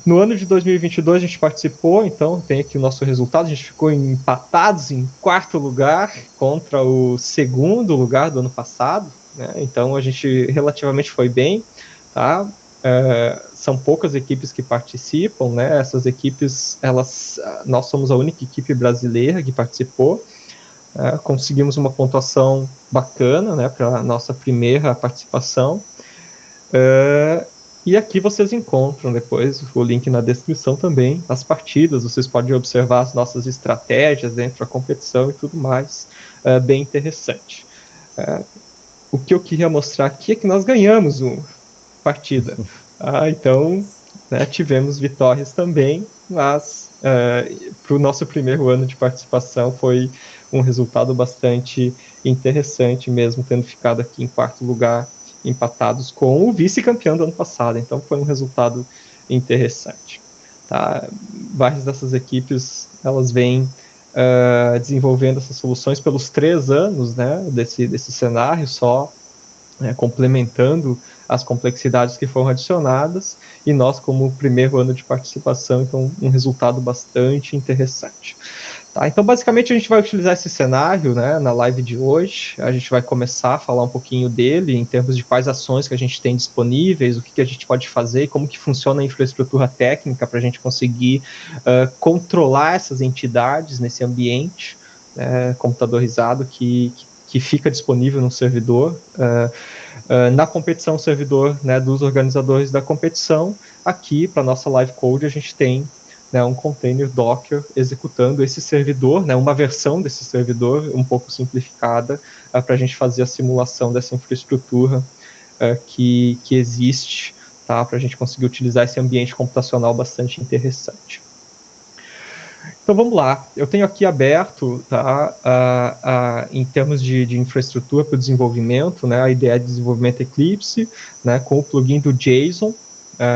No ano de 2022 a gente participou, então tem aqui o nosso resultado, a gente ficou empatados em quarto lugar contra o segundo lugar do ano passado, né? Então a gente relativamente foi bem, tá? São poucas equipes que participam, né? Essas equipes, nós somos a única equipe brasileira que participou. Conseguimos uma pontuação bacana, né, para a nossa primeira participação. E aqui vocês encontram depois o link na descrição também, as partidas, vocês podem observar as nossas estratégias dentro da competição e tudo mais, bem interessante. O que eu queria mostrar aqui é que nós ganhamos uma partida. Então, né, tivemos vitórias também, mas para o nosso primeiro ano de participação foi um resultado bastante interessante, mesmo tendo ficado aqui em quarto lugar, empatados com o vice-campeão do ano passado. Então foi um resultado interessante. Tá? Várias dessas equipes elas vêm desenvolvendo essas soluções pelos 3 anos, né, desse cenário, só complementando as complexidades que foram adicionadas, e nós, como primeiro ano de participação, então um resultado bastante interessante. Tá, então, basicamente, a gente vai utilizar esse cenário, né, na live de hoje. A gente vai começar a falar um pouquinho dele, em termos de quais ações que a gente tem disponíveis, o que a gente pode fazer, como que funciona a infraestrutura técnica para a gente conseguir controlar essas entidades nesse ambiente computadorizado que fica disponível no servidor. Na competição, o servidor, né, dos organizadores da competição, aqui para nossa live code a gente tem, né, um container Docker executando esse servidor, né, uma versão desse servidor um pouco simplificada para a gente fazer a simulação dessa infraestrutura que existe, tá, para a gente conseguir utilizar esse ambiente computacional bastante interessante. Então vamos lá, eu tenho aqui aberto, tá, em termos de infraestrutura para o desenvolvimento, né, a IDE de desenvolvimento Eclipse, né, com o plugin do JSON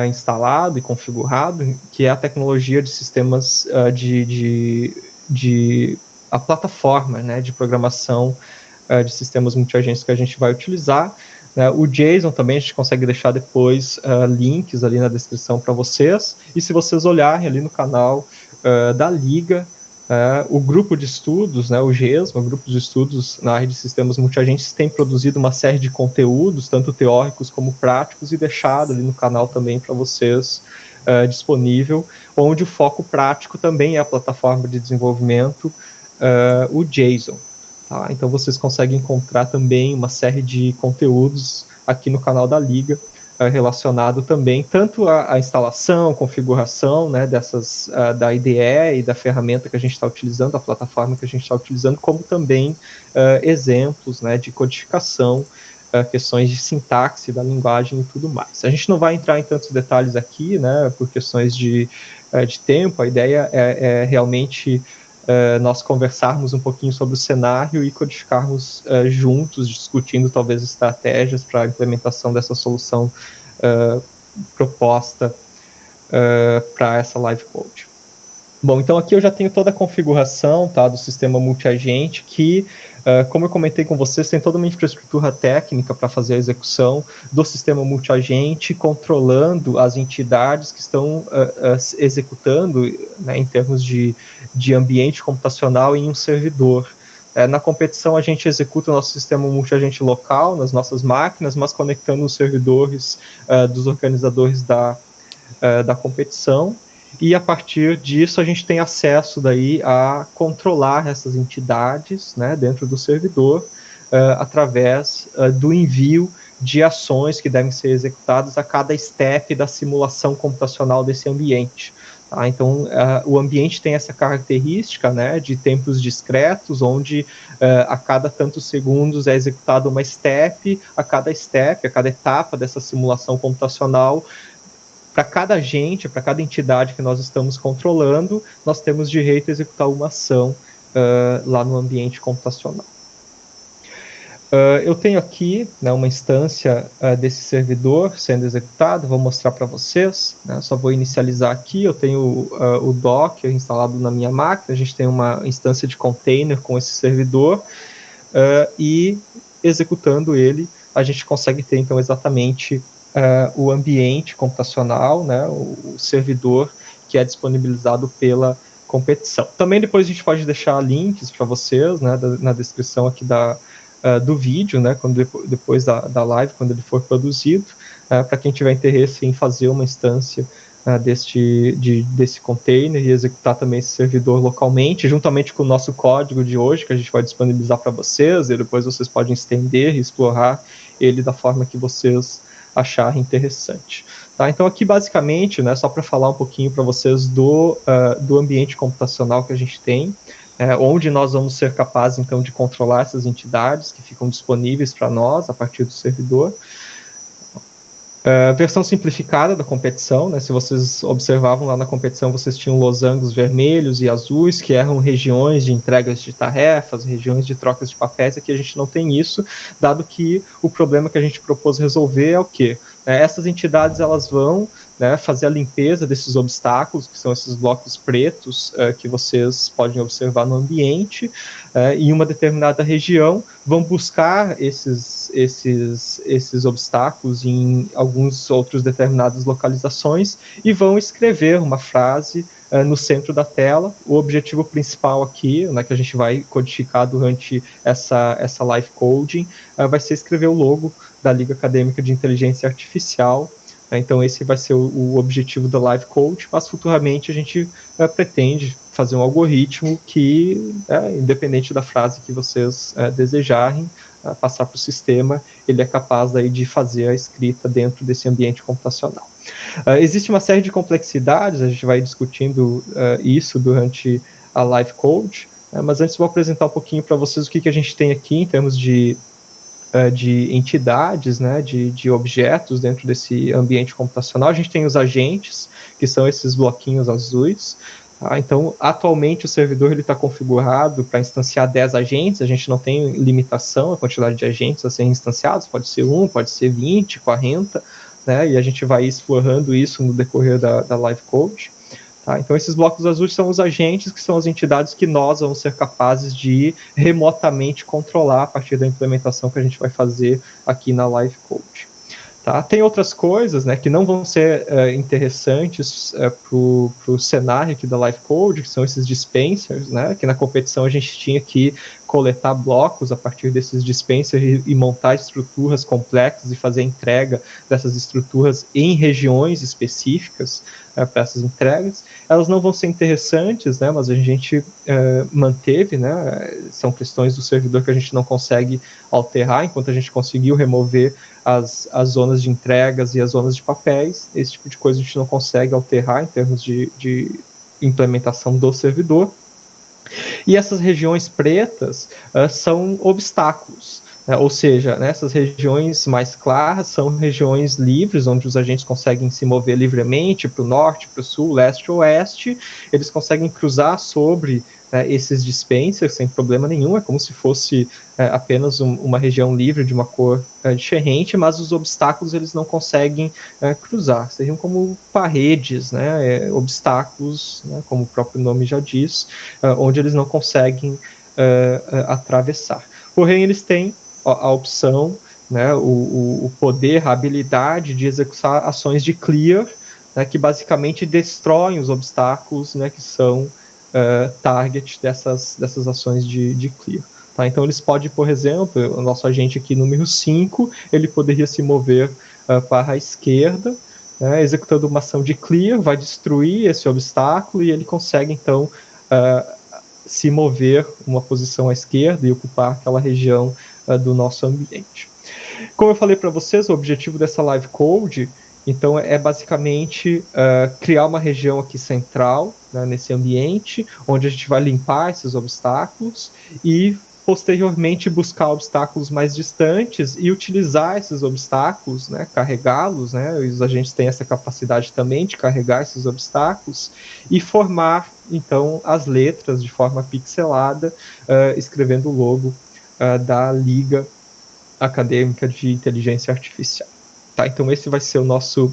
instalado e configurado, que é a tecnologia de sistemas a plataforma, né, de programação de sistemas multiagentes que a gente vai utilizar. O JSON também a gente consegue deixar depois links ali na descrição para vocês, e se vocês olharem ali no canal da Liga, o grupo de estudos, né, o GESMA, o grupo de estudos na área de sistemas multiagentes, tem produzido uma série de conteúdos, tanto teóricos como práticos, e deixado ali no canal também para vocês disponível, onde o foco prático também é a plataforma de desenvolvimento, o JSON. Tá? Então vocês conseguem encontrar também uma série de conteúdos aqui no canal da Liga, relacionado também tanto à instalação, configuração, né, da IDE e da ferramenta que a gente está utilizando, a plataforma que a gente está utilizando, como também exemplos, né, de codificação, questões de sintaxe da linguagem e tudo mais. A gente não vai entrar em tantos detalhes aqui, né, por questões de tempo. A ideia é realmente nós conversarmos um pouquinho sobre o cenário e codificarmos juntos, discutindo talvez estratégias para a implementação dessa solução proposta para essa live code. Bom, então aqui eu já tenho toda a configuração, tá, do sistema multiagente, que, como eu comentei com vocês, tem toda uma infraestrutura técnica para fazer a execução do sistema multiagente, controlando as entidades que estão executando, né, em termos de ambiente computacional em um servidor. Na competição, a gente executa o nosso sistema multiagente local, nas nossas máquinas, mas conectando os servidores dos organizadores da competição, e a partir disso a gente tem acesso daí a controlar essas entidades, né, dentro do servidor, através do envio de ações que devem ser executadas a cada step da simulação computacional desse ambiente. Tá? Então, o ambiente tem essa característica, né, de tempos discretos, onde a cada tantos segundos é executada uma step, a cada etapa dessa simulação computacional, para cada agente, para cada entidade que nós estamos controlando, nós temos direito a executar uma ação lá no ambiente computacional. Eu tenho aqui, né, uma instância desse servidor sendo executado, vou mostrar para vocês, né, só vou inicializar aqui, eu tenho o Docker instalado na minha máquina, a gente tem uma instância de container com esse servidor, e executando ele, a gente consegue ter, então, exatamente o ambiente computacional, né, o servidor que é disponibilizado pela competição. Também depois a gente pode deixar links para vocês, né, na descrição aqui do vídeo, né, depois da live, quando ele for produzido, para quem tiver interesse em fazer uma instância desse container e executar também esse servidor localmente, juntamente com o nosso código de hoje, que a gente vai disponibilizar para vocês, e depois vocês podem estender e explorar ele da forma que vocês acharem interessante. Tá? Então aqui basicamente, né, só para falar um pouquinho para vocês do ambiente computacional que a gente tem, onde nós vamos ser capazes então de controlar essas entidades que ficam disponíveis para nós a partir do servidor. Versão simplificada da competição, né? Se vocês observavam lá na competição, vocês tinham losangos vermelhos e azuis, que eram regiões de entregas de tarefas, regiões de trocas de papéis. Aqui a gente não tem isso, dado que o problema que a gente propôs resolver é o quê? Essas entidades elas vão, né, fazer a limpeza desses obstáculos, que são esses blocos pretos que vocês podem observar no ambiente, em uma determinada região, vão buscar esses obstáculos em alguns outros determinadas localizações e vão escrever uma frase no centro da tela. O objetivo principal aqui, né, que a gente vai codificar durante essa live coding, vai ser escrever o logo da Liga Acadêmica de Inteligência Artificial. Então esse vai ser o objetivo da live code, mas futuramente a gente pretende fazer um algoritmo que, independente da frase que vocês desejarem, passar para o sistema, ele é capaz daí de fazer a escrita dentro desse ambiente computacional. Existe uma série de complexidades, a gente vai discutindo isso durante a live code, mas antes vou apresentar um pouquinho para vocês o que a gente tem aqui em termos de entidades, né, de objetos dentro desse ambiente computacional. A gente tem os agentes, que são esses bloquinhos azuis. Então, atualmente, o servidor está configurado para instanciar 10 agentes. A gente não tem limitação a quantidade de agentes a serem instanciados. Pode ser 1, pode ser 20, 40, né, e a gente vai explorando isso no decorrer da live code. Tá? Então, esses blocos azuis são os agentes, que são as entidades que nós vamos ser capazes de remotamente controlar a partir da implementação que a gente vai fazer aqui na Live Code. Tá? Tem outras coisas, né, que não vão ser interessantes para o cenário aqui da Live Code, que são esses dispensers, né, que na competição a gente tinha que coletar blocos a partir desses dispensers e montar estruturas complexas e fazer a entrega dessas estruturas em regiões específicas para essas entregas. Elas não vão ser interessantes, né, mas a gente manteve, né, são questões do servidor que a gente não consegue alterar, enquanto a gente conseguiu remover as zonas de entregas e as zonas de papéis. Esse tipo de coisa a gente não consegue alterar em termos de implementação do servidor. E essas regiões pretas são obstáculos, né? Ou seja, essas regiões mais claras são regiões livres, onde os agentes conseguem se mover livremente para o norte, para o sul, leste ou oeste. Eles conseguem cruzar sobre esses dispensers sem problema nenhum. É como se fosse apenas uma região livre de uma cor diferente, mas os obstáculos eles não conseguem cruzar. Seriam como paredes, né, obstáculos, né, como o próprio nome já diz, onde eles não conseguem atravessar. Porém, eles têm a opção, né, o poder, a habilidade de executar ações de clear, né, que basicamente destroem os obstáculos, né, que são target dessas ações de clear. Tá? Então, eles podem, por exemplo, o nosso agente aqui, número 5, ele poderia se mover para a esquerda, né, executando uma ação de clear, vai destruir esse obstáculo e ele consegue, então, se mover uma posição à esquerda e ocupar aquela região do nosso ambiente. Como eu falei para vocês, o objetivo dessa live code, então, é basicamente criar uma região aqui central, né, nesse ambiente, onde a gente vai limpar esses obstáculos e, posteriormente, buscar obstáculos mais distantes e utilizar esses obstáculos, né, carregá-los, né, os agentes têm essa capacidade também de carregar esses obstáculos e formar, então, as letras de forma pixelada, escrevendo o logo da Liga Acadêmica de Inteligência Artificial. Tá, então esse vai ser o nosso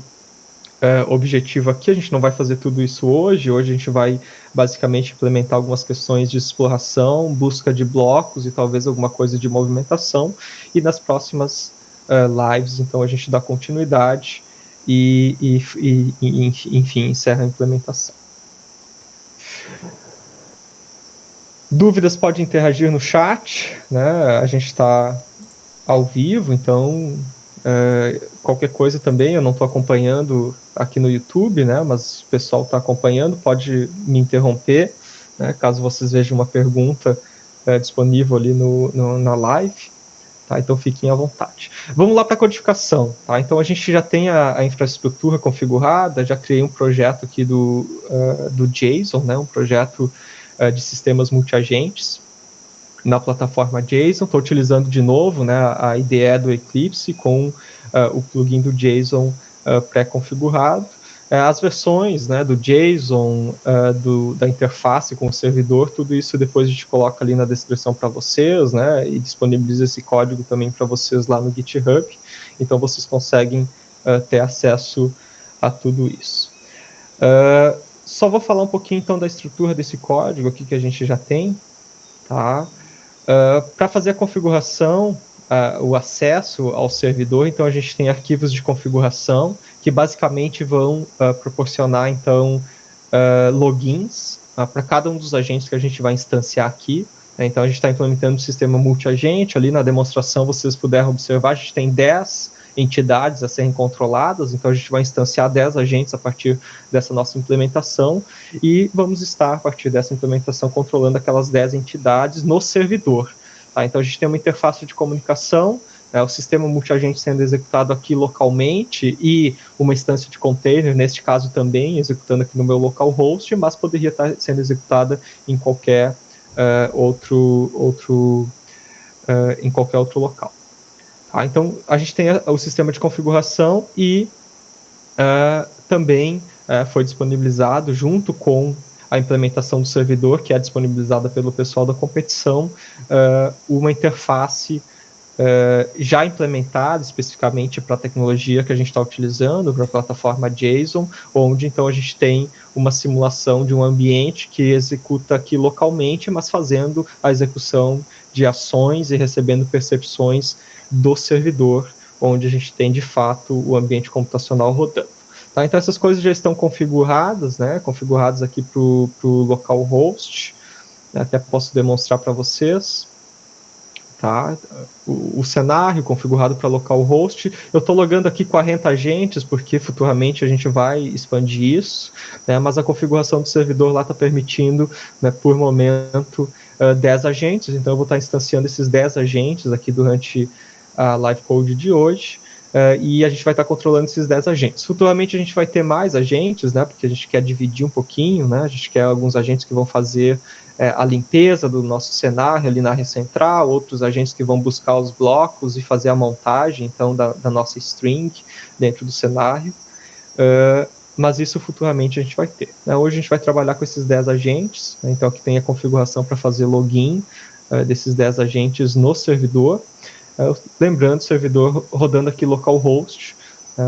objetivo aqui. A gente não vai fazer tudo isso hoje. Hoje a gente vai basicamente implementar algumas questões de exploração, busca de blocos e talvez alguma coisa de movimentação. E nas próximas lives, então a gente dá continuidade e enfim, encerra a implementação. Dúvidas, pode interagir no chat, né? A gente está ao vivo, então qualquer coisa também, eu não estou acompanhando aqui no YouTube, né? Mas o pessoal está acompanhando, pode me interromper, né? Caso vocês vejam uma pergunta disponível ali na live, tá? Então fiquem à vontade. Vamos lá para a codificação, tá? Então a gente já tem a infraestrutura configurada, já criei um projeto aqui do JSON, né? Um projeto de sistemas multiagentes na plataforma JSON. Estou utilizando de novo, né, a IDE do Eclipse com o plugin do JSON pré-configurado. As versões, né, do JSON, da interface com o servidor, tudo isso depois a gente coloca ali na descrição para vocês, né, e disponibiliza esse código também para vocês lá no GitHub. Então vocês conseguem ter acesso a tudo isso. Só vou falar um pouquinho então da estrutura desse código aqui que a gente já tem, tá? Para fazer a configuração, o acesso ao servidor, então a gente tem arquivos de configuração que basicamente vão proporcionar então logins para cada um dos agentes que a gente vai instanciar aqui. Né? Então a gente está implementando um sistema multiagente. Ali na demonstração vocês puderam observar, a gente tem 10 entidades a serem controladas, então a gente vai instanciar 10 agentes a partir dessa nossa implementação e vamos estar, a partir dessa implementação, controlando aquelas 10 entidades no servidor. Tá? Então a gente tem uma interface de comunicação, o sistema multiagente sendo executado aqui localmente e uma instância de container, neste caso também, executando aqui no meu localhost, mas poderia estar sendo executada em qualquer em qualquer outro local. Tá? Então, a gente tem o sistema de configuração e também foi disponibilizado, junto com a implementação do servidor, que é disponibilizada pelo pessoal da competição, uma interface já implementada especificamente para a tecnologia que a gente está utilizando, para a plataforma JSON, onde então a gente tem uma simulação de um ambiente que executa aqui localmente, mas fazendo a execução de ações e recebendo percepções do servidor, onde a gente tem de fato o ambiente computacional rodando. Tá? Então essas coisas já estão configuradas, né? Configuradas aqui para o localhost. Até posso demonstrar para vocês. Tá? O cenário configurado para localhost. Eu estou logando aqui 40 agentes, porque futuramente a gente vai expandir isso, né? Mas a configuração do servidor lá está permitindo, né, por momento, 10 agentes, então eu vou estar instanciando esses 10 agentes aqui durante a live code de hoje, e a gente vai estar controlando esses 10 agentes. Futuramente a gente vai ter mais agentes, né, porque a gente quer dividir um pouquinho, né, a gente quer alguns agentes que vão fazer a limpeza do nosso cenário ali na área central, outros agentes que vão buscar os blocos e fazer a montagem, então, da nossa string dentro do cenário, mas isso futuramente a gente vai ter. Né? Hoje a gente vai trabalhar com esses 10 agentes, né? Então aqui tem a configuração para fazer login desses 10 agentes no servidor, lembrando, o servidor rodando aqui localhost,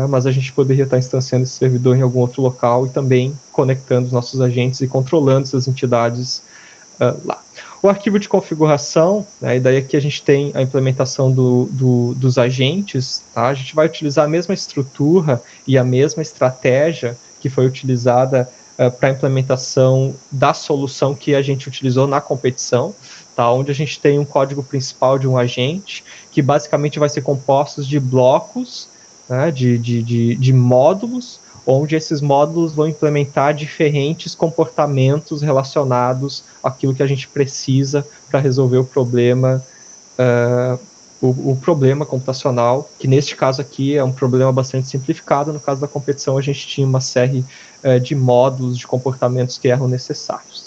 mas a gente poderia estar instanciando esse servidor em algum outro local e também conectando os nossos agentes e controlando essas entidades lá. O arquivo de configuração, né, e daí aqui a gente tem a implementação dos agentes, tá? A gente vai utilizar a mesma estrutura e a mesma estratégia que foi utilizada para a implementação da solução que a gente utilizou na competição, tá? Onde a gente tem um código principal de um agente, que basicamente vai ser composto de blocos, né, de módulos, onde esses módulos vão implementar diferentes comportamentos relacionados àquilo que a gente precisa para resolver o problema, o problema computacional, que neste caso aqui é um problema bastante simplificado. No caso da competição, a gente tinha uma série de módulos, de comportamentos que eram necessários.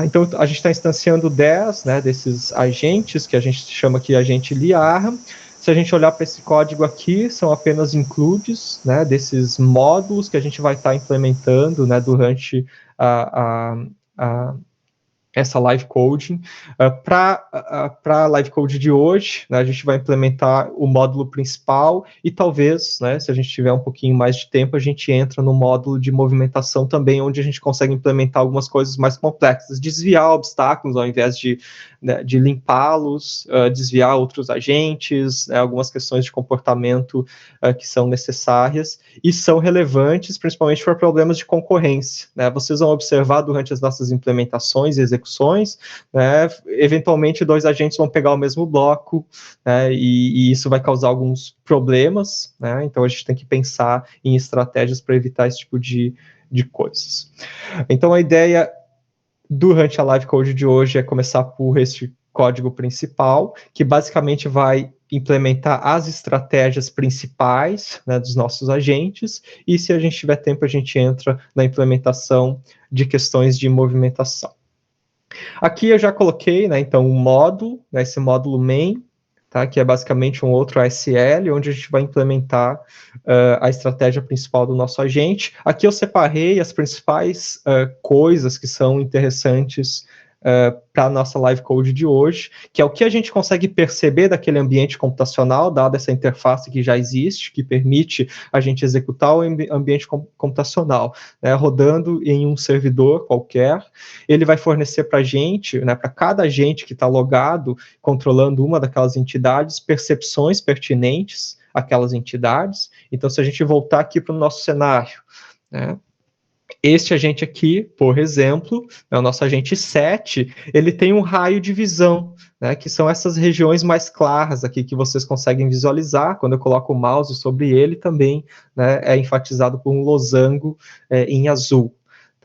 Então, a gente está instanciando 10, né, desses agentes, que a gente chama aqui agente liar. Se a gente olhar para esse código aqui, são apenas includes, né, desses módulos que a gente vai estar implementando, né, durante essa live coding. Para a live code de hoje, né, a gente vai implementar o módulo principal e talvez, né, se a gente tiver um pouquinho mais de tempo, a gente entra no módulo de movimentação também, onde a gente consegue implementar algumas coisas mais complexas, desviar obstáculos ao invés de, né, de limpá-los, desviar outros agentes, né, algumas questões de comportamento que são necessárias e são relevantes, principalmente para problemas de concorrência, né? Vocês vão observar durante as nossas implementações e execuções, né, eventualmente 2 agentes vão pegar o mesmo bloco, né, e isso vai causar alguns problemas, né? Então a gente tem que pensar em estratégias para evitar esse tipo de coisas. Então a ideia durante a live code de hoje é começar por este código principal, que basicamente vai implementar as estratégias principais, né, dos nossos agentes, e se a gente tiver tempo, a gente entra na implementação de questões de movimentação. Aqui eu já coloquei, né, então, um módulo, né, esse módulo main, tá, que é basicamente um outro ASL, onde a gente vai implementar a estratégia principal do nosso agente. Aqui eu separei as principais coisas que são interessantes para a nossa live code de hoje, que é o que a gente consegue perceber daquele ambiente computacional, dada essa interface que já existe, que permite a gente executar o ambiente computacional, né, rodando em um servidor qualquer. Ele vai fornecer para a gente, né, para cada agente que está logado, controlando uma daquelas entidades, percepções pertinentes àquelas entidades. Então, se a gente voltar aqui para o nosso cenário, né, este agente aqui, por exemplo, é o nosso agente 7, ele tem um raio de visão, né, que são essas regiões mais claras aqui que vocês conseguem visualizar. Quando eu coloco o mouse sobre ele, também, né, é enfatizado por um losango em azul.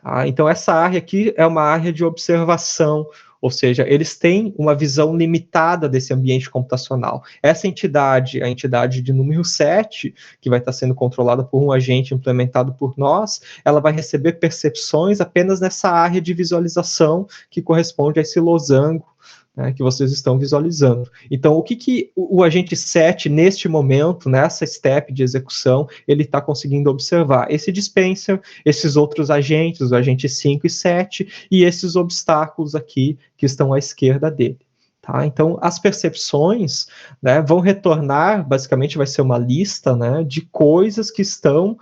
Tá? Então, essa área aqui é uma área de observação, ou seja, eles têm uma visão limitada desse ambiente computacional. Essa entidade, a entidade de número 7, que vai estar sendo controlada por um agente implementado por nós, ela vai receber percepções apenas nessa área de visualização que corresponde a esse losango, né, que vocês estão visualizando. Então, o que o agente 7, neste momento, nessa step de execução, ele está conseguindo observar? Esse dispenser, esses outros agentes, o agente 5 e 7, e esses obstáculos aqui que estão à esquerda dele. Tá? Então, as percepções, né, vão retornar, basicamente vai ser uma lista, né, de coisas que estão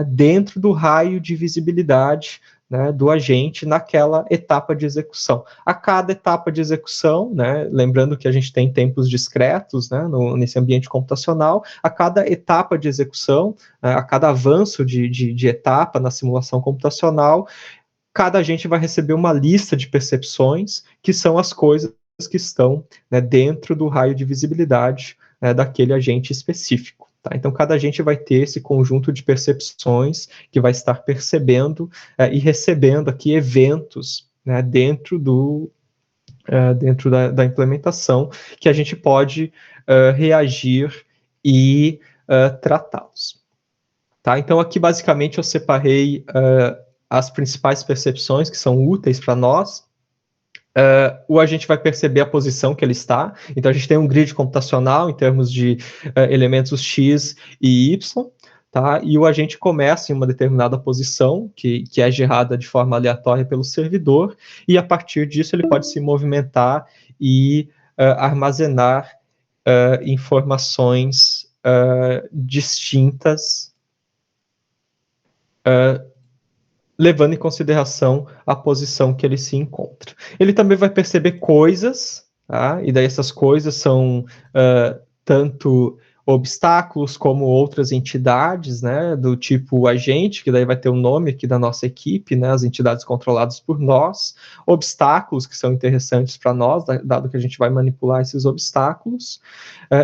dentro do raio de visibilidade, né, do agente naquela etapa de execução. A cada etapa de execução, né, lembrando que a gente tem tempos discretos, né, nesse ambiente computacional, a cada etapa de execução, a cada avanço de etapa na simulação computacional, cada agente vai receber uma lista de percepções, que são as coisas que estão, né, dentro do raio de visibilidade, né, daquele agente específico. Tá? Então, cada agente vai ter esse conjunto de percepções que vai estar percebendo e recebendo aqui eventos, né, dentro da implementação, que a gente pode reagir e tratá-los. Tá? Então, aqui, basicamente, eu separei as principais percepções que são úteis para nós. O agente vai perceber a posição que ele está. Então, a gente tem um grid computacional em termos de elementos X e Y, tá? E o agente começa em uma determinada posição, que é gerada de forma aleatória pelo servidor, e a partir disso ele pode se movimentar e armazenar informações distintas, levando em consideração a posição que ele se encontra. Ele também vai perceber coisas, tá? E daí essas coisas são tanto obstáculos como outras entidades, né, do tipo agente, que daí vai ter o nome aqui da nossa equipe, né, as entidades controladas por nós, obstáculos que são interessantes para nós, dado que a gente vai manipular esses obstáculos,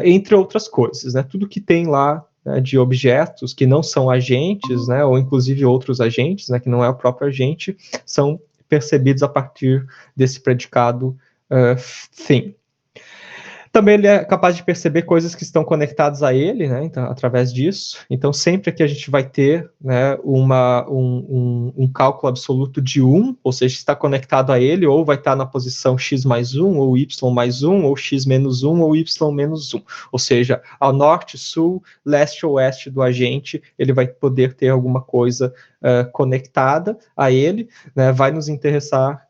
entre outras coisas, né, tudo que tem lá de objetos que não são agentes, né, ou inclusive outros agentes, né, que não é o próprio agente, são percebidos a partir desse predicado thing. Também ele é capaz de perceber coisas que estão conectadas a ele, né, então, através disso. Então, sempre que a gente vai ter, né, um cálculo absoluto de 1, ou seja, está conectado a ele, ou vai estar na posição x mais 1, ou y mais 1, ou x menos 1, ou y menos 1. Ou seja, ao norte, sul, leste ou oeste do agente, ele vai poder ter alguma coisa conectada a ele, né, vai nos interessar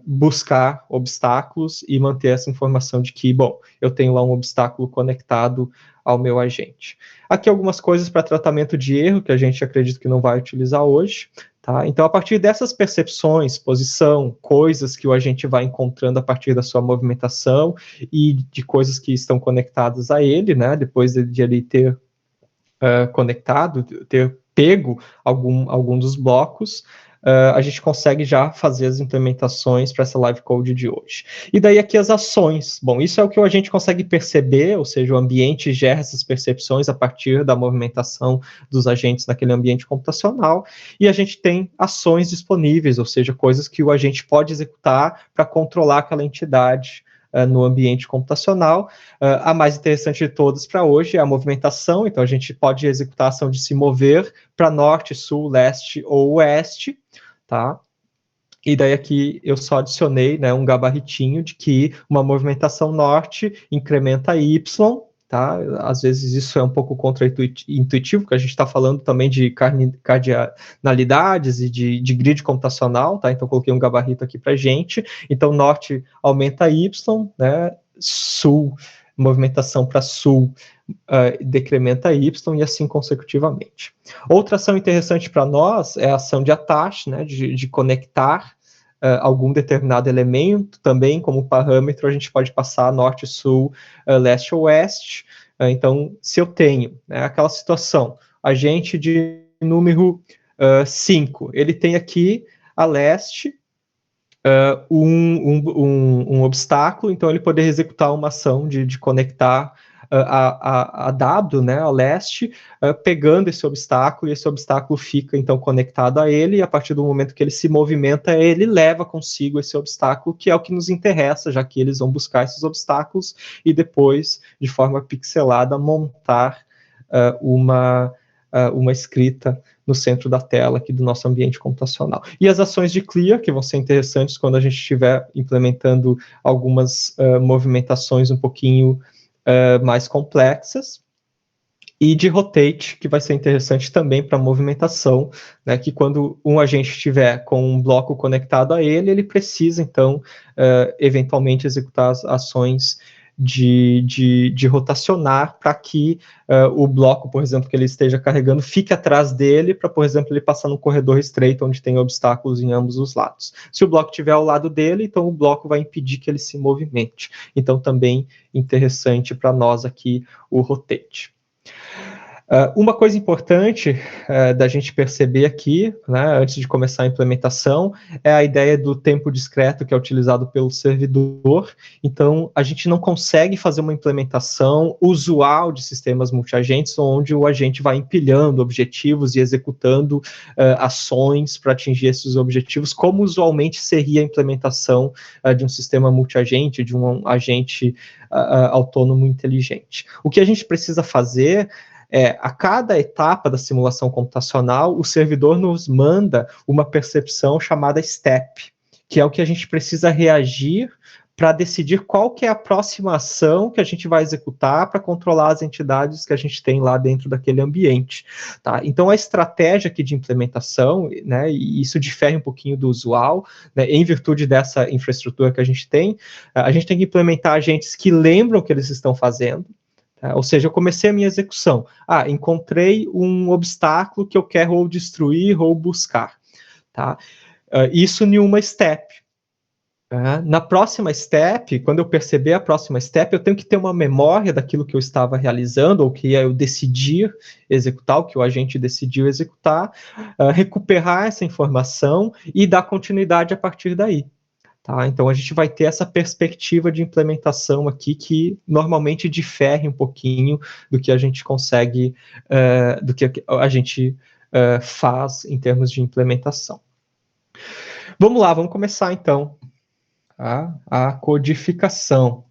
buscar obstáculos e manter essa informação de que, bom, eu tenho lá um obstáculo conectado ao meu agente. Aqui algumas coisas para tratamento de erro, que a gente acredita que não vai utilizar hoje. Tá? Então, a partir dessas percepções, posição, coisas que o agente vai encontrando a partir da sua movimentação e de coisas que estão conectadas a ele, né, depois de ele ter conectado, ter pego algum dos blocos, a gente consegue já fazer as implementações para essa live code de hoje. E daí aqui as ações. Bom, isso é o que a gente consegue perceber, ou seja, o ambiente gera essas percepções a partir da movimentação dos agentes naquele ambiente computacional, e a gente tem ações disponíveis, ou seja, coisas que o agente pode executar para controlar aquela entidade no ambiente computacional. A mais interessante de todas para hoje é a movimentação, então a gente pode executar a ação de se mover para norte, sul, leste ou oeste, tá? E daí aqui eu só adicionei, né, um gabaritinho de que uma movimentação norte incrementa y, tá? Às vezes isso é um pouco contra-intuitivo, porque a gente está falando também de cardinalidades e de grid computacional, tá? Então coloquei um gabarito aqui para gente. Então norte aumenta y, né? Sul, movimentação para sul, decrementa y e assim consecutivamente. Outra ação interessante para nós é a ação de attach, né? De conectar algum determinado elemento, também como parâmetro a gente pode passar norte, sul, leste, oeste. Então, se eu tenho aquela situação, agente de número 5, ele tem aqui a leste um obstáculo, então ele poderia executar uma ação de conectar a W, né, a leste, pegando esse obstáculo, e esse obstáculo fica, então, conectado a ele, e a partir do momento que ele se movimenta, ele leva consigo esse obstáculo, que é o que nos interessa, já que eles vão buscar esses obstáculos, e depois, de forma pixelada, montar uma escrita no centro da tela aqui do nosso ambiente computacional. E as ações de clear, que vão ser interessantes quando a gente estiver implementando algumas movimentações um pouquinho mais complexas, e de rotate, que vai ser interessante também para movimentação, né, que quando um agente estiver com um bloco conectado a ele, ele precisa, então, eventualmente executar as ações de rotacionar para que o bloco, por exemplo, que ele esteja carregando, fique atrás dele, para, por exemplo, ele passar no corredor estreito, onde tem obstáculos em ambos os lados. Se o bloco estiver ao lado dele, então o bloco vai impedir que ele se movimente. Então, também interessante para nós aqui o rotate. Uma coisa importante da gente perceber aqui, né, antes de começar a implementação, é a ideia do tempo discreto que é utilizado pelo servidor. Então, a gente não consegue fazer uma implementação usual de sistemas multiagentes, onde o agente vai empilhando objetivos e executando ações para atingir esses objetivos, como usualmente seria a implementação de um sistema multiagente, de um agente autônomo inteligente. O que a gente precisa fazer a cada etapa da simulação computacional, o servidor nos manda uma percepção chamada step, que é o que a gente precisa reagir para decidir qual que é a próxima ação que a gente vai executar para controlar as entidades que a gente tem lá dentro daquele ambiente. Tá? Então, a estratégia aqui de implementação, né, e isso difere um pouquinho do usual, né, em virtude dessa infraestrutura que a gente tem que implementar agentes que lembram o que eles estão fazendo. Ou seja, eu comecei a minha execução. Encontrei um obstáculo que eu quero ou destruir ou buscar. Tá? Isso em uma step. Na próxima step, quando eu perceber a próxima step, eu tenho que ter uma memória daquilo que eu estava realizando, ou que eu decidi executar, o que o agente decidiu executar, recuperar essa informação e dar continuidade a partir daí. Tá? Então, a gente vai ter essa perspectiva de implementação aqui que normalmente difere um pouquinho do que a gente consegue, do que a gente faz em termos de implementação. Vamos lá, vamos começar então a codificação.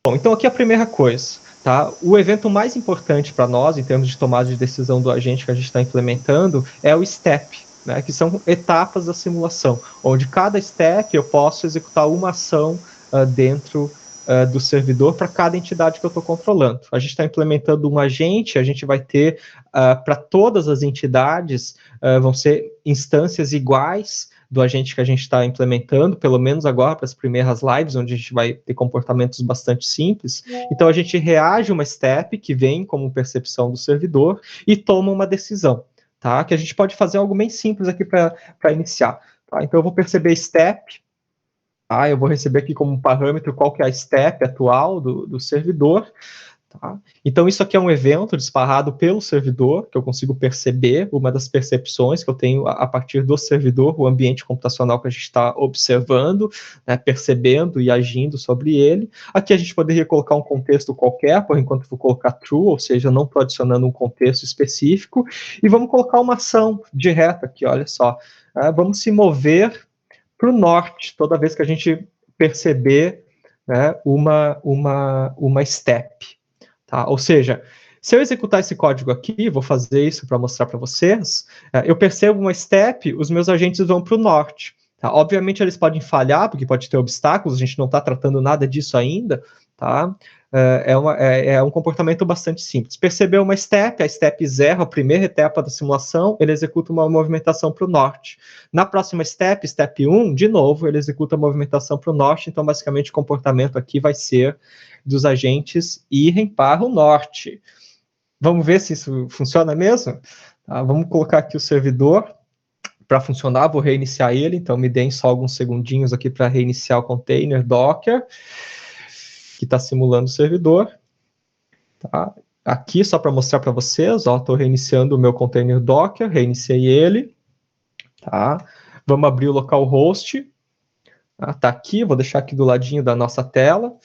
Bom, então aqui a primeira coisa. Tá? O evento mais importante para nós, em termos de tomada de decisão do agente que a gente está implementando, é o step. Né, que são etapas da simulação, onde cada step eu posso executar uma ação dentro do servidor para cada entidade que eu estou controlando. A gente está implementando um agente, a gente vai ter para todas as entidades, vão ser instâncias iguais do agente que a gente está implementando, pelo menos agora para as primeiras lives, onde a gente vai ter comportamentos bastante simples. Então, a gente reage a uma step que vem como percepção do servidor e toma uma decisão, tá? Que a gente pode fazer algo bem simples aqui para iniciar. Tá? Então, eu vou perceber step, tá? Eu vou receber aqui como parâmetro qual que é a step atual do servidor. Tá? Então, isso aqui é um evento disparado pelo servidor, que eu consigo perceber, uma das percepções que eu tenho a partir do servidor, o ambiente computacional que a gente está observando, né, percebendo e agindo sobre ele. Aqui a gente poderia colocar um contexto qualquer, por enquanto vou colocar true, ou seja, não estou adicionando um contexto específico, e vamos colocar uma ação direta aqui, olha só. Vamos se mover para o norte, toda vez que a gente perceber, né, uma step. Tá? Ou seja, se eu executar esse código aqui, vou fazer isso para mostrar para vocês, eu percebo uma step, os meus agentes vão para o norte. Tá? Obviamente eles podem falhar, porque pode ter obstáculos, a gente não está tratando nada disso ainda, tá? É um comportamento bastante simples. Percebeu uma step, a step 0, a primeira etapa da simulação, ele executa uma movimentação para o norte. Na próxima step, step 1, de novo, ele executa a movimentação para o norte, então basicamente o comportamento aqui vai ser dos agentes irem para o norte. Vamos ver se isso funciona mesmo? Tá, vamos colocar aqui o servidor para funcionar, vou reiniciar ele, então me deem só alguns segundinhos aqui para reiniciar o container Docker, que está simulando o servidor. Tá? Aqui, só para mostrar para vocês, estou reiniciando o meu container Docker, reiniciei ele. Tá? Vamos abrir o localhost. Tá aqui, vou deixar aqui do ladinho da nossa tela.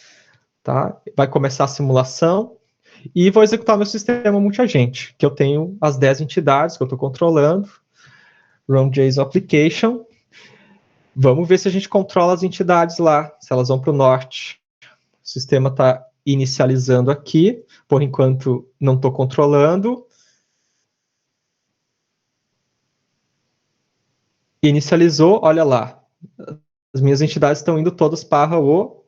Tá? Vai começar a simulação. E vou executar meu sistema multiagente, que eu tenho as 10 entidades que eu estou controlando. Run JSON Application. Vamos ver se a gente controla as entidades lá, se elas vão para o norte. O sistema está inicializando aqui. Por enquanto, não estou controlando. Inicializou, olha lá. As minhas entidades estão indo todas para o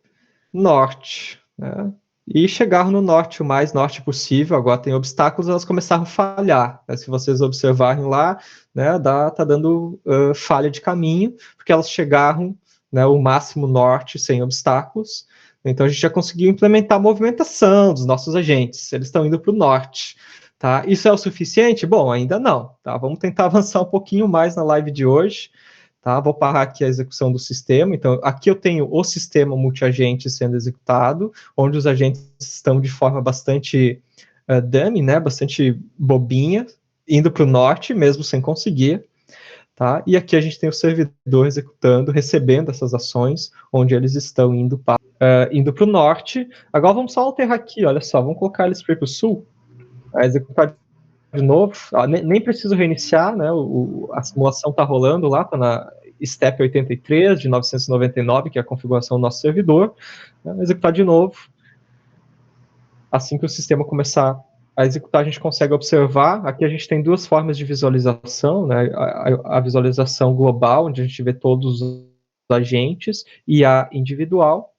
norte. Né? E chegaram no norte, o mais norte possível. Agora tem obstáculos, elas começaram a falhar. Né? Se vocês observarem lá, né, tá dando falha de caminho, porque elas chegaram, né, o máximo norte sem obstáculos. Então a gente já conseguiu implementar a movimentação dos nossos agentes. Eles estão indo para o norte. Tá? Isso é o suficiente? Bom, ainda não. Tá? Vamos tentar avançar um pouquinho mais na live de hoje. Tá? Vou parar aqui a execução do sistema. Então, aqui eu tenho o sistema multiagente sendo executado, onde os agentes estão de forma bastante dummy, né? Bastante bobinha, indo para o norte, mesmo sem conseguir. Tá? E aqui a gente tem o servidor executando, recebendo essas ações, onde eles estão indo para o norte. Agora vamos só alterar aqui, olha só, vamos colocar eles para o sul, executar de novo, nem preciso reiniciar, né? A simulação está rolando lá, está na step 83 de 999, que é a configuração do nosso servidor. Executar de novo. Assim que o sistema começar a executar, a gente consegue observar. Aqui a gente tem duas formas de visualização, né? A visualização global, onde a gente vê todos os agentes, e a individual.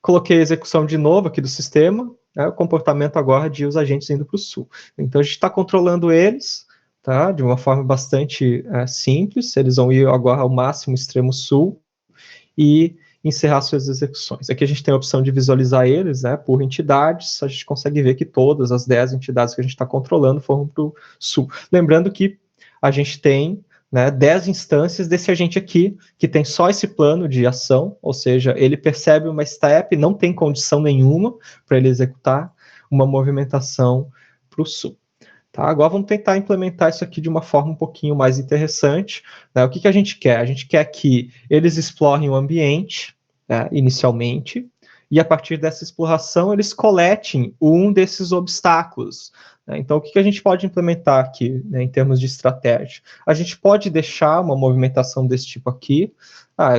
Coloquei a execução de novo aqui do sistema, o comportamento agora de os agentes indo para o sul. Então, a gente está controlando eles, tá, de uma forma bastante simples. Eles vão ir agora ao máximo extremo sul e encerrar suas execuções. Aqui a gente tem a opção de visualizar eles, né, por entidades. A gente consegue ver que todas as 10 entidades que a gente está controlando foram para o sul. Lembrando que a gente tem, né, 10 instâncias desse agente aqui, que tem só esse plano de ação, ou seja, ele percebe uma step, não tem condição nenhuma para ele executar uma movimentação para o sul. Tá? Agora vamos tentar implementar isso aqui de uma forma um pouquinho mais interessante. Né? O que a gente quer? A gente quer que eles explorem o ambiente, né, inicialmente, e a partir dessa exploração eles coletem um desses obstáculos. Né? Então, o que a gente pode implementar aqui, né, em termos de estratégia? A gente pode deixar uma movimentação desse tipo aqui.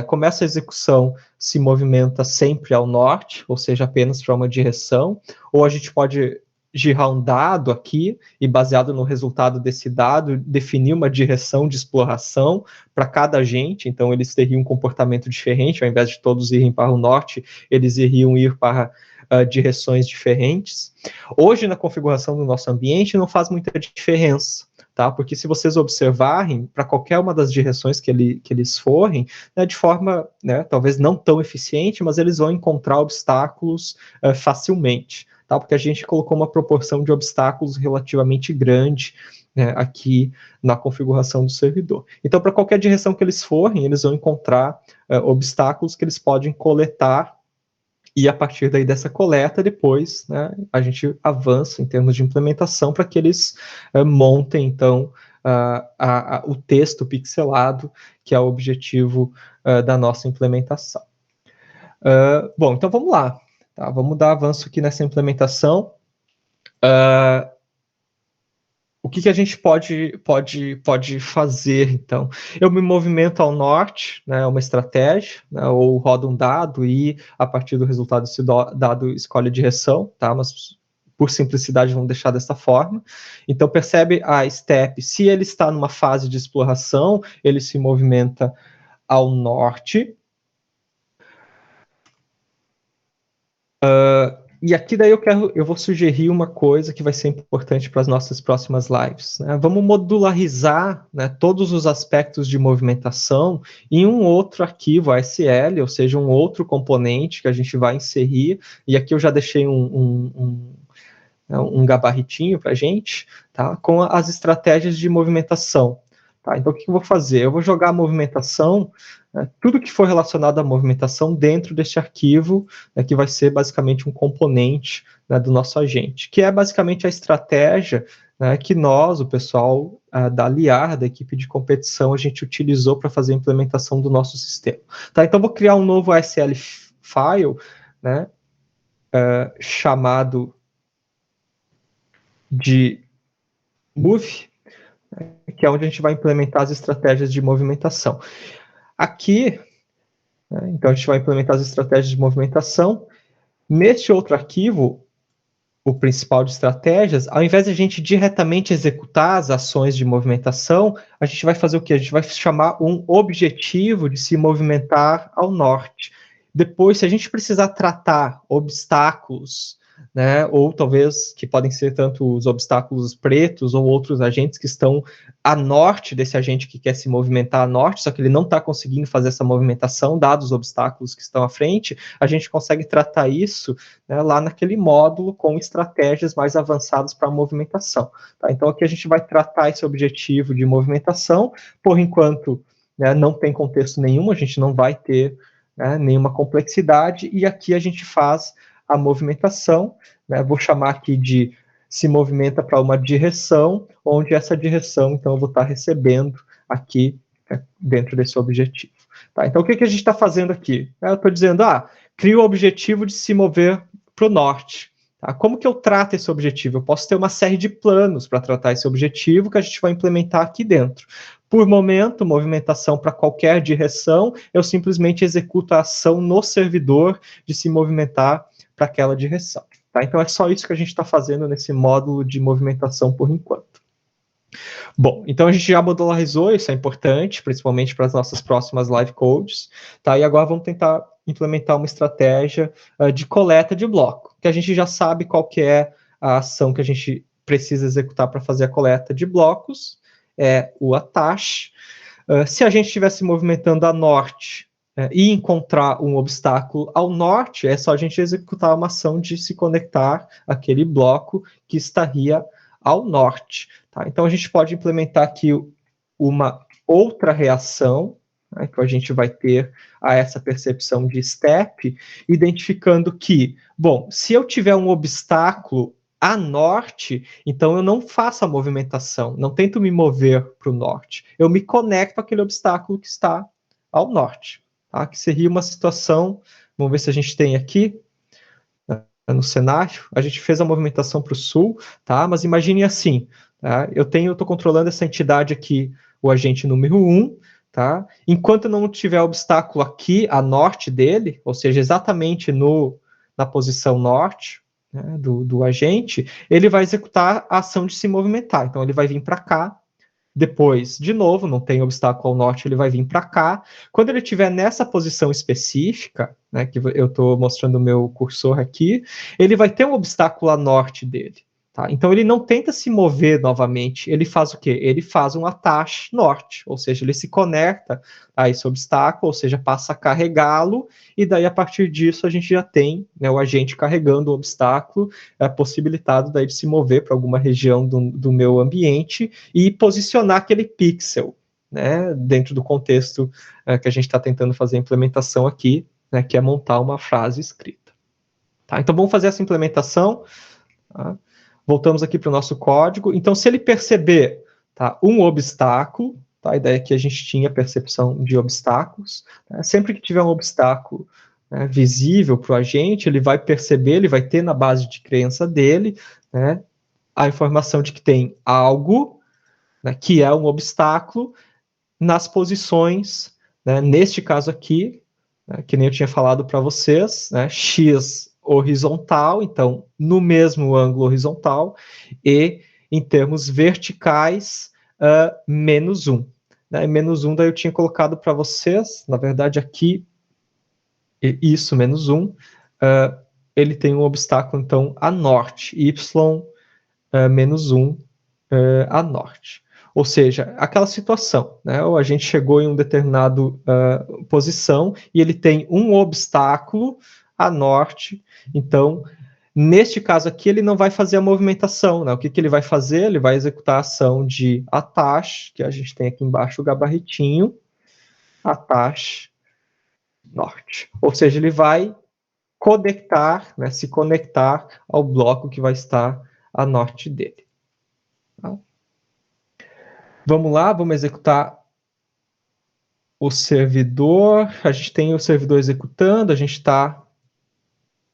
Começa a execução, se movimenta sempre ao norte, ou seja, apenas para uma direção, ou a gente pode girar um dado aqui e, baseado no resultado desse dado, definir uma direção de exploração para cada agente. Então, eles teriam um comportamento diferente, ao invés de todos irem para o norte, eles iriam ir para direções diferentes. Hoje, na configuração do nosso ambiente, não faz muita diferença. tá? Porque se vocês observarem, para qualquer uma das direções que eles forem, né, de forma, né, talvez não tão eficiente, mas eles vão encontrar obstáculos facilmente, tá? Porque a gente colocou uma proporção de obstáculos relativamente grande, né, aqui na configuração do servidor. Então, para qualquer direção que eles forem, eles vão encontrar obstáculos que eles podem coletar, e a partir daí dessa coleta, depois, né, a gente avança em termos de implementação para que eles montem, então, o texto pixelado, que é o objetivo da nossa implementação. Bom, então vamos lá. Tá? Vamos dar avanço aqui nessa implementação. O que a gente pode fazer, então? Eu me movimento ao norte, né, uma estratégia, né, ou rodo um dado e, a partir do resultado desse dado, escolhe a direção, tá? Mas, por simplicidade, vamos deixar dessa forma. Então, percebe a step, se ele está numa fase de exploração, ele se movimenta ao norte. E aqui daí eu vou sugerir uma coisa que vai ser importante para as nossas próximas lives. Né? Vamos modularizar, né, todos os aspectos de movimentação em um outro arquivo ASL, ou seja, um outro componente que a gente vai inserir. E aqui eu já deixei um gabaritinho para a gente, tá? Com as estratégias de movimentação. Tá? Então, o que eu vou fazer? Eu vou jogar a movimentação, né, tudo que for relacionado à movimentação dentro deste arquivo, né, que vai ser basicamente um componente, né, do nosso agente, que é basicamente a estratégia, né, que nós, o pessoal da Liar, da equipe de competição, a gente utilizou para fazer a implementação do nosso sistema. Tá? Então, vou criar um novo ASL file, né, chamado de move, que é onde a gente vai implementar as estratégias de movimentação. Aqui, né, então a gente vai implementar as estratégias de movimentação. Neste outro arquivo, o principal de estratégias, ao invés de a gente diretamente executar as ações de movimentação, a gente vai fazer o quê? A gente vai chamar um objetivo de se movimentar ao norte. Depois, se a gente precisar tratar obstáculos, né, ou talvez que podem ser tanto os obstáculos pretos ou outros agentes que estão a norte desse agente que quer se movimentar a norte, só que ele não está conseguindo fazer essa movimentação, dados os obstáculos que estão à frente, a gente consegue tratar isso, né, lá naquele módulo com estratégias mais avançadas para a movimentação. Tá? Então aqui a gente vai tratar esse objetivo de movimentação, por enquanto, né, não tem contexto nenhum, a gente não vai ter, né, nenhuma complexidade, e aqui a gente faz a movimentação, né, vou chamar aqui de se movimenta para uma direção, onde essa direção, então, eu vou estar recebendo aqui, né, dentro desse objetivo. Tá? Então, o que a gente está fazendo aqui? Eu estou dizendo, cria o objetivo de se mover para o norte. Tá? Como que eu trato esse objetivo? Eu posso ter uma série de planos para tratar esse objetivo que a gente vai implementar aqui dentro. Por momento, movimentação para qualquer direção, eu simplesmente executo a ação no servidor de se movimentar para aquela direção. Tá? Então, é só isso que a gente está fazendo nesse módulo de movimentação por enquanto. Bom, então a gente já modularizou, isso é importante, principalmente para as nossas próximas live codes, tá? E agora vamos tentar implementar uma estratégia de coleta de bloco, que a gente já sabe qual que é a ação que a gente precisa executar para fazer a coleta de blocos, é o attach. Se a gente estiver se movimentando a norte e encontrar um obstáculo ao norte, é só a gente executar uma ação de se conectar àquele bloco que estaria ao norte. Tá? Então, a gente pode implementar aqui uma outra reação, né, que a gente vai ter a essa percepção de step, identificando que, bom, se eu tiver um obstáculo a norte, então eu não faço a movimentação, não tento me mover para o norte, eu me conecto àquele obstáculo que está ao norte, tá? Que seria uma situação, vamos ver se a gente tem aqui, no cenário, a gente fez a movimentação para o sul, tá? Mas imagine assim, tá? Eu estou controlando essa entidade aqui, o agente número 1, tá? Enquanto não tiver obstáculo aqui, a norte dele, ou seja, exatamente na posição norte, né, do agente, ele vai executar a ação de se movimentar. Então, ele vai vir para cá, depois, de novo, não tem obstáculo ao norte, ele vai vir para cá. Quando ele estiver nessa posição específica, né, que eu estou mostrando o meu cursor aqui, ele vai ter um obstáculo a norte dele. Tá? Então ele não tenta se mover novamente, ele faz o quê? Ele faz um attach norte, ou seja, ele se conecta a esse obstáculo, ou seja, passa a carregá-lo, e daí a partir disso a gente já tem, né, o agente carregando o obstáculo, possibilitado daí de se mover para alguma região do meu ambiente e posicionar aquele pixel, né, dentro do contexto que a gente está tentando fazer a implementação aqui, né, que é montar uma frase escrita. Tá? Então vamos fazer essa implementação. Tá? Voltamos aqui para o nosso código. Então, se ele perceber, tá, um obstáculo, tá, a ideia é que a gente tinha percepção de obstáculos, né, sempre que tiver um obstáculo, né, visível para o agente, ele vai perceber, ele vai ter na base de crença dele, né, a informação de que tem algo, né, que é um obstáculo nas posições, né, neste caso aqui, né, que nem eu tinha falado para vocês, né, X horizontal, então no mesmo ângulo horizontal, e em termos verticais, -1. Né, -1 daí eu tinha colocado para vocês, na verdade aqui, isso, -1, ele tem um obstáculo então a norte, y -1 a norte. Ou seja, aquela situação, né? A gente chegou em um determinado posição e ele tem um obstáculo a norte, então, neste caso aqui, ele não vai fazer a movimentação, né? O que ele vai fazer? Ele vai executar a ação de attach, que a gente tem aqui embaixo o gabaritinho, attach norte. Ou seja, ele vai conectar, né, se conectar ao bloco que vai estar a norte dele. Tá? Vamos lá, vamos executar o servidor. A gente tem o servidor executando, a gente está,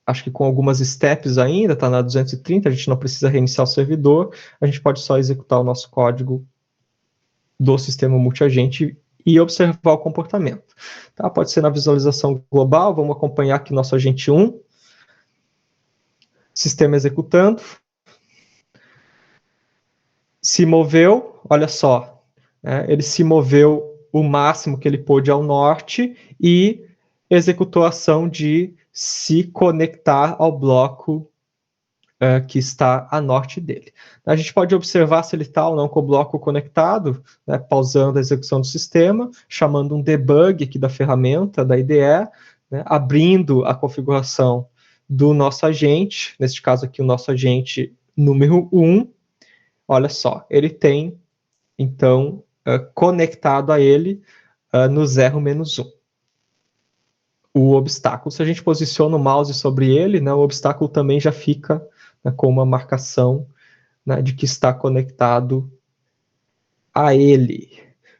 acho que com algumas steps ainda, está na 230, a gente não precisa reiniciar o servidor, a gente pode só executar o nosso código do sistema multiagente e observar o comportamento. Tá? Pode ser na visualização global, vamos acompanhar aqui nosso agente 1, sistema executando, se moveu, olha só, né, ele se moveu o máximo que ele pôde ao norte e executou a ação de se conectar ao bloco que está a norte dele. A gente pode observar se ele está ou não com o bloco conectado, né, pausando a execução do sistema, chamando um debug aqui da ferramenta, da IDE, né, abrindo a configuração do nosso agente, neste caso aqui o nosso agente número 1, olha só, ele tem, então, conectado a ele no 0-1. O obstáculo, se a gente posiciona o mouse sobre ele, né, o obstáculo também já fica, né, com uma marcação, né, de que está conectado a ele.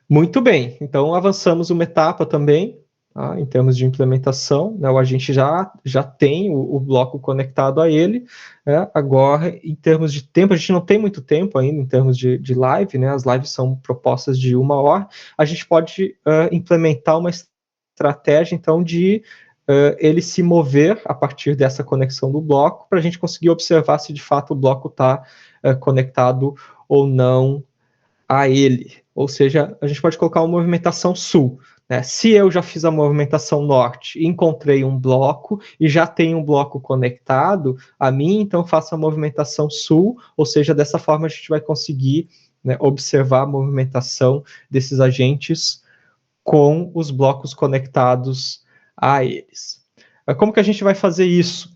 Muito bem, então avançamos uma etapa também, tá, em termos de implementação, né, a gente já tem o bloco conectado a ele, né, agora em termos de tempo, a gente não tem muito tempo ainda em termos de live, né, as lives são propostas de 1 hora, a gente pode implementar uma estratégia então de ele se mover a partir dessa conexão do bloco, para a gente conseguir observar se de fato o bloco está conectado ou não a ele. Ou seja, a gente pode colocar uma movimentação sul. Né? Se eu já fiz a movimentação norte, encontrei um bloco e já tenho um bloco conectado a mim, então faço a movimentação sul, ou seja, dessa forma a gente vai conseguir, né, observar a movimentação desses agentes com os blocos conectados a eles. Como que a gente vai fazer isso?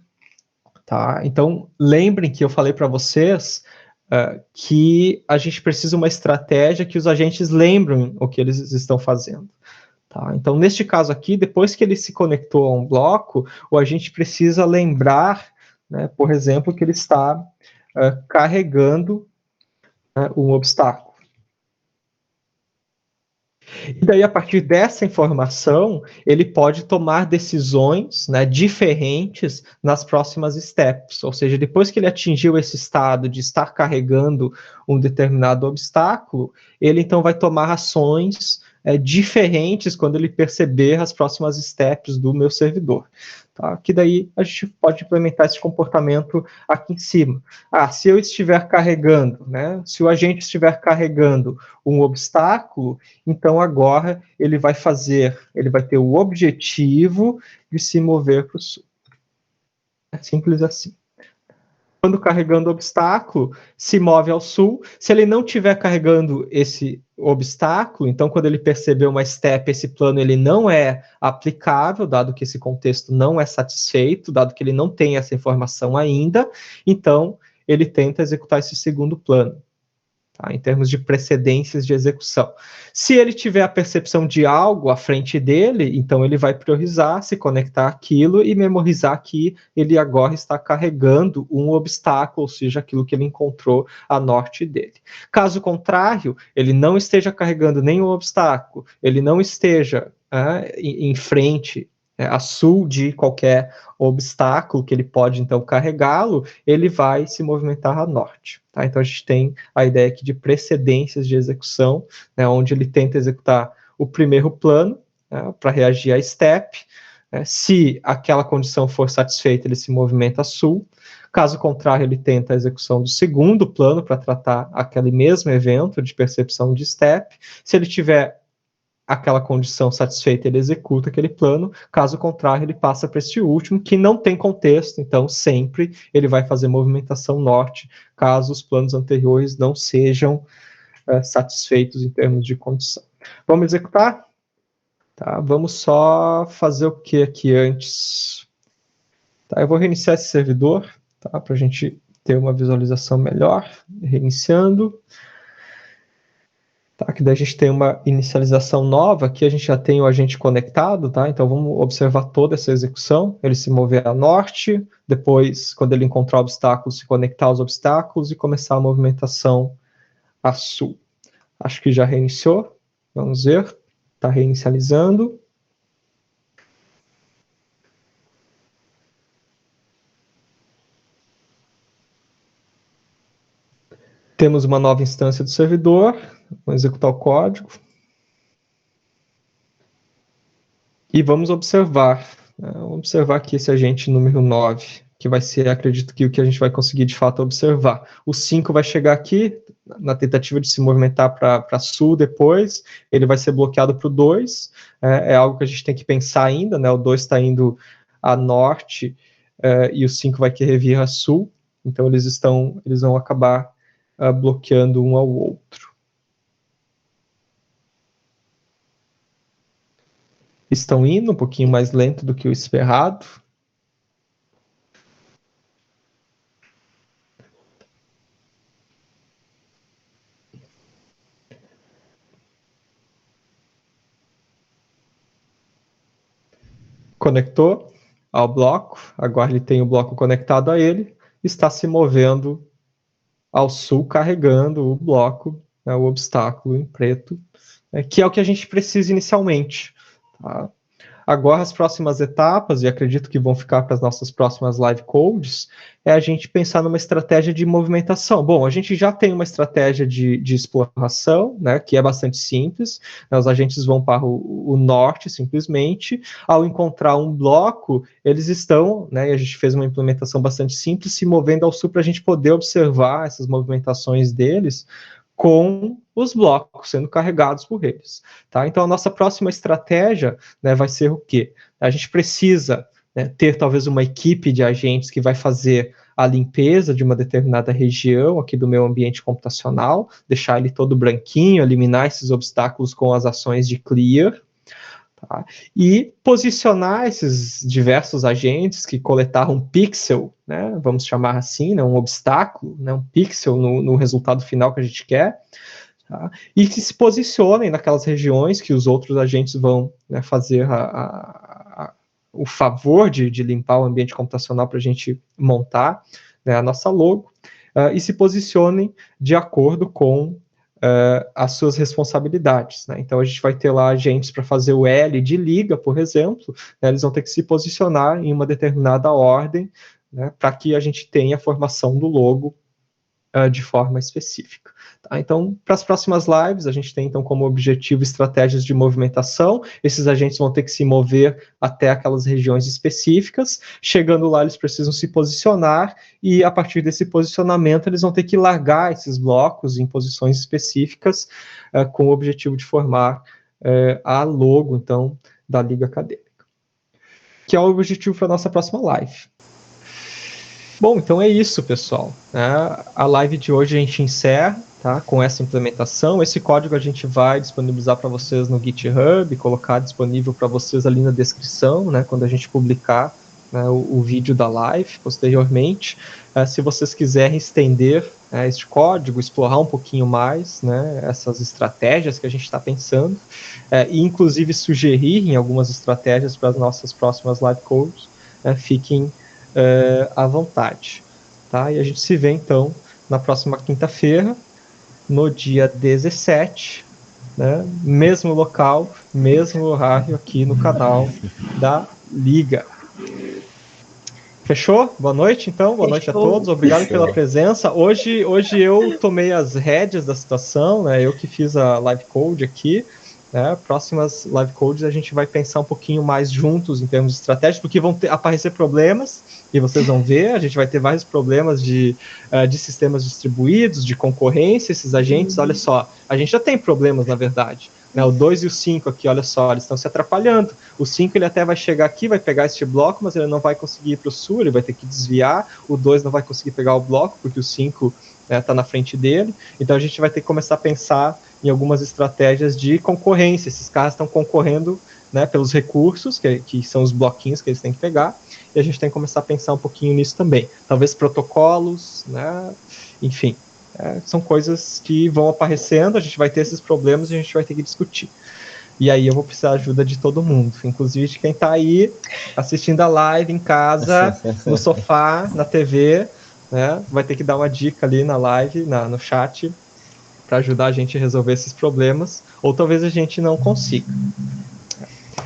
Tá? Então, lembrem que eu falei para vocês que a gente precisa de uma estratégia que os agentes lembrem o que eles estão fazendo. Tá? Então, neste caso aqui, depois que ele se conectou a um bloco, o agente precisa lembrar, né, por exemplo, que ele está carregando, né, um obstáculo. E daí, a partir dessa informação, ele pode tomar decisões, né, diferentes nas próximas steps. Ou seja, depois que ele atingiu esse estado de estar carregando um determinado obstáculo, ele então vai tomar ações diferentes quando ele perceber as próximas steps do meu servidor. Tá? Que daí a gente pode implementar esse comportamento aqui em cima. Se eu estiver carregando, né, se o agente estiver carregando um obstáculo, então agora ele vai ter o objetivo de se mover para o sul. É simples assim. Quando carregando o obstáculo, se move ao sul. Se ele não estiver carregando esse obstáculo, então quando ele perceber uma step, esse plano ele não é aplicável, dado que esse contexto não é satisfeito, dado que ele não tem essa informação ainda, então ele tenta executar esse segundo plano. Tá, em termos de precedências de execução. Se ele tiver a percepção de algo à frente dele, então ele vai priorizar, se conectar àquilo e memorizar que ele agora está carregando um obstáculo, ou seja, aquilo que ele encontrou a norte dele. Caso contrário, ele não esteja carregando nenhum obstáculo, ele não esteja em frente, a sul de qualquer obstáculo que ele pode então carregá-lo, ele vai se movimentar a norte. Tá? Então a gente tem a ideia aqui de precedências de execução, né, onde ele tenta executar o primeiro plano, né, para reagir à step. Se aquela condição for satisfeita, ele se movimenta a sul. Caso contrário, ele tenta a execução do segundo plano para tratar aquele mesmo evento de percepção de step. Se ele tiver aquela condição satisfeita, ele executa aquele plano. Caso contrário, ele passa para este último, que não tem contexto, então sempre ele vai fazer movimentação norte, caso os planos anteriores não sejam satisfeitos em termos de condição. Vamos executar? Tá, vamos só fazer o que aqui antes? Tá, eu vou reiniciar esse servidor, tá, para a gente ter uma visualização melhor. Reiniciando. Tá, que daí a gente tem uma inicialização nova, aqui a gente já tem o agente conectado, tá? Então vamos observar toda essa execução, ele se mover a norte, depois, quando ele encontrar obstáculos, se conectar aos obstáculos e começar a movimentação a sul. Acho que já reiniciou, vamos ver, está reinicializando. Temos uma nova instância do servidor, vamos executar o código. E vamos observar aqui esse agente número 9, que vai ser, acredito que o que a gente vai conseguir de fato observar. O 5 vai chegar aqui, na tentativa de se movimentar para sul depois, ele vai ser bloqueado para o 2, é algo que a gente tem que pensar ainda, né? O 2 está indo a norte e o 5 vai querer vir a sul, então eles vão acabar bloqueando um ao outro. Estão indo um pouquinho mais lento do que o esperado. Conectou ao bloco, agora ele tem o bloco conectado a ele, está se movendo ao sul, carregando o bloco, né, o obstáculo em preto, que é o que a gente precisa inicialmente. Tá? Agora, as próximas etapas, e acredito que vão ficar para as nossas próximas live codes, é a gente pensar numa estratégia de movimentação. Bom, a gente já tem uma estratégia de exploração, né, que é bastante simples. Né, os agentes vão para o norte, simplesmente. Ao encontrar um bloco, eles estão, né, e a gente fez uma implementação bastante simples, se movendo ao sul para a gente poder observar essas movimentações deles com os blocos sendo carregados por eles. Tá? Então, a nossa próxima estratégia, né, vai ser o quê? A gente precisa, né, ter talvez uma equipe de agentes que vai fazer a limpeza de uma determinada região aqui do meu ambiente computacional, deixar ele todo branquinho, eliminar esses obstáculos com as ações de clear, tá? E posicionar esses diversos agentes que coletaram um pixel, né, vamos chamar assim, né, um obstáculo, né, um pixel no resultado final que a gente quer, tá? E que se posicionem naquelas regiões que os outros agentes vão, né, fazer o favor de limpar o ambiente computacional para a gente montar, né, a nossa logo, e se posicionem de acordo com as suas responsabilidades. Né? Então, a gente vai ter lá agentes para fazer o L de liga, por exemplo, né? Eles vão ter que se posicionar em uma determinada ordem, né, para que a gente tenha a formação do logo de forma específica. Tá? Então, para as próximas lives, a gente tem então como objetivo estratégias de movimentação. Esses agentes vão ter que se mover até aquelas regiões específicas. Chegando lá, eles precisam se posicionar e, a partir desse posicionamento, eles vão ter que largar esses blocos em posições específicas com o objetivo de formar a logo, então, da Liga Acadêmica. Que é o objetivo para a nossa próxima live. Bom, então é isso, pessoal. A live de hoje a gente encerra, tá, com essa implementação. Esse código a gente vai disponibilizar para vocês no GitHub, colocar disponível para vocês ali na descrição, né, quando a gente publicar, né, o vídeo da live posteriormente. Se vocês quiserem estender este código, explorar um pouquinho mais, né, essas estratégias que a gente está pensando, e inclusive sugerirem algumas estratégias para as nossas próximas live codes, fiquem à vontade. Tá? E a gente se vê, então, na próxima quinta-feira, no dia 17, né? Mesmo local, mesmo horário aqui no canal da Liga. Fechou? Boa noite, então. Boa noite a todos. Obrigado pela presença. Hoje eu tomei as rédeas da situação, né? Eu que fiz a live code aqui. Né? Próximas live codes a gente vai pensar um pouquinho mais juntos em termos de estratégia, porque vão aparecer problemas, e vocês vão ver, a gente vai ter vários problemas de sistemas distribuídos, de concorrência, esses agentes, olha só, a gente já tem problemas, na verdade. Né? O 2 e o 5 aqui, olha só, eles estão se atrapalhando. O 5 ele até vai chegar aqui, vai pegar este bloco, mas ele não vai conseguir ir para o sul, ele vai ter que desviar. O 2 não vai conseguir pegar o bloco, porque o 5 está na frente dele. Então a gente vai ter que começar a pensar em algumas estratégias de concorrência. Esses caras estão concorrendo, né, pelos recursos, que são os bloquinhos que eles têm que pegar, e a gente tem que começar a pensar um pouquinho nisso também. Talvez protocolos, né, enfim. São coisas que vão aparecendo, a gente vai ter esses problemas e a gente vai ter que discutir. E aí eu vou precisar da ajuda de todo mundo, inclusive de quem está aí assistindo a live em casa, no sofá, na TV, né? Vai ter que dar uma dica ali na live, no chat, para ajudar a gente a resolver esses problemas, ou talvez a gente não consiga.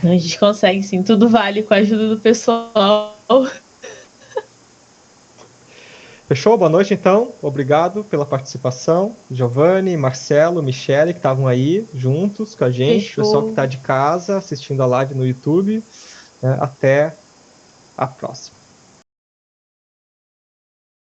A gente consegue sim, tudo vale com a ajuda do pessoal. Fechou? Boa noite, então. Obrigado pela participação. Giovanni, Marcelo, Michele, que estavam aí juntos com a gente. Fechou. O pessoal que está de casa assistindo a live no YouTube. Até a próxima.